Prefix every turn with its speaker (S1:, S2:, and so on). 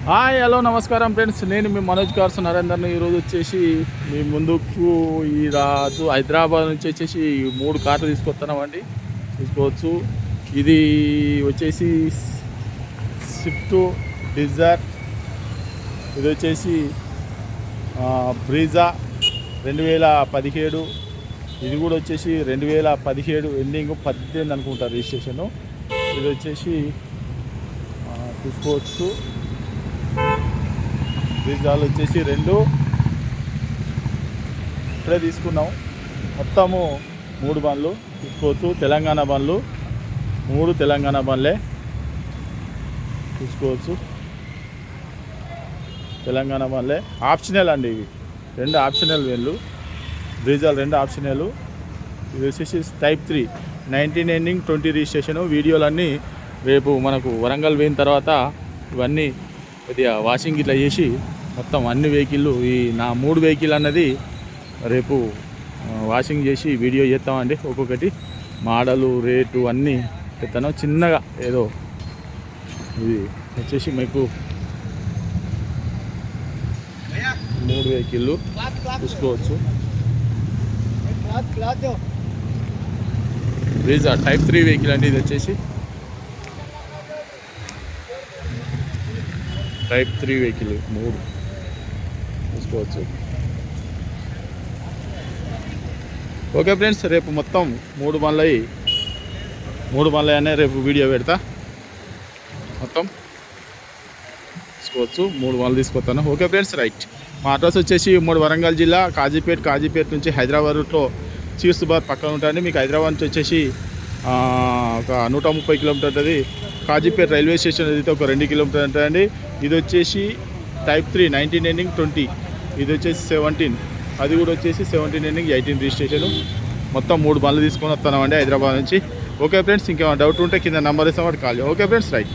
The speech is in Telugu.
S1: హాయ్ హలో నమస్కారం ఫ్రెండ్స్, నేను మీ మనోజ్ కార్స్ నరేందర్ని. ఈరోజు వచ్చేసి మీ ముందుకు ఈ రాజు హైదరాబాద్ నుంచి వచ్చేసి 3 కార్లు తీసుకొస్తున్నామండి. తీసుకోవచ్చు. ఇది వచ్చేసి స్విఫ్ట్ డిజైర్, ఇది వచ్చేసి బ్రీజా 2017, ఇది కూడా వచ్చేసి 2017 ఎండింగ్ 18 అనుకుంటా రిజిస్ట్రేషను. ఇది వచ్చేసి చూసుకోవచ్చు. బ్రీజాలు వచ్చేసి 2 ఇప్పుడే తీసుకున్నాం. మొత్తము 3 బండ్లు చూసుకోవచ్చు. తెలంగాణ బండ్లు 3 తెలంగాణ బండ్లే చూసుకోవచ్చు. తెలంగాణ బండ్లే ఆప్షనల్ అండి. ఇవి 2 ఆప్షనల్ వేళ్ళు. బ్రీజాలు 2 ఆప్షనల్. ఇది వచ్చేసి టైప్ 3 19 ఎండింగ్ 20 రిజిస్ట్రేషను. వీడియోలన్నీ రేపు మనకు వరంగల్ పోయిన తర్వాత ఇవన్నీ కొద్దిగా వాషింగ్ ఇట్లా చేసి మొత్తం అన్ని వెహికల్లు ఈ నా 3 వెహికల్ అన్నది రేపు వాషింగ్ చేసి వీడియో చేస్తామండి. ఒక్కొక్కటి మోడలు రేటు అన్నీ చెప్తాను. చిన్నగా ఏదో ఇది వచ్చేసి మీకు 3 వెహికల్లు చూసుకోవచ్చు. బ్రీజా టైప్ 3 వెహికల్ అండి. ఇది వచ్చేసి టైప్ 3 వెహికల్ 3 చూసుకోవచ్చు. ఓకే ఫ్రెండ్స్, రేపు మొత్తం 3 బండ్లు అనే రేపు వీడియో పెడతా. మొత్తం తీసుకోవచ్చు. 3 బండ్లు తీసుకొస్తాను. Okay friends, right. మా అడ్రస్ వచ్చేసి వరంగల్ జిల్లా కాజీపేట నుంచి హైదరాబాద్ రూట్లో చీర్స్ బార్ పక్కన ఉంటుంది. మీకు హైదరాబాద్ నుంచి వచ్చేసి ఒక 130 కిలోమీటర్ ఉంటుంది. కాజీపేట రైల్వే స్టేషన్ అయితే ఒక 2 కిలోమీటర్ ఉంటుందండి. ఇది వచ్చేసి టైప్ 3 19 ఎండింగ్ 20, ఇది వచ్చేసి 17, అది కూడా వచ్చేసి 17 ఎండింగ్ 18 రిజిస్ట్రేషను. మొత్తం 3 బండ్లు తీసుకొని వస్తున్నామండి హైదరాబాద్ నుంచి. ఓకే ఫ్రెండ్స్, ఇంకేమైనా డౌట్ ఉంటే కింద నెంబర్ ఇస్తాం, వాటి కాల్ చేయండి. Okay friends, right.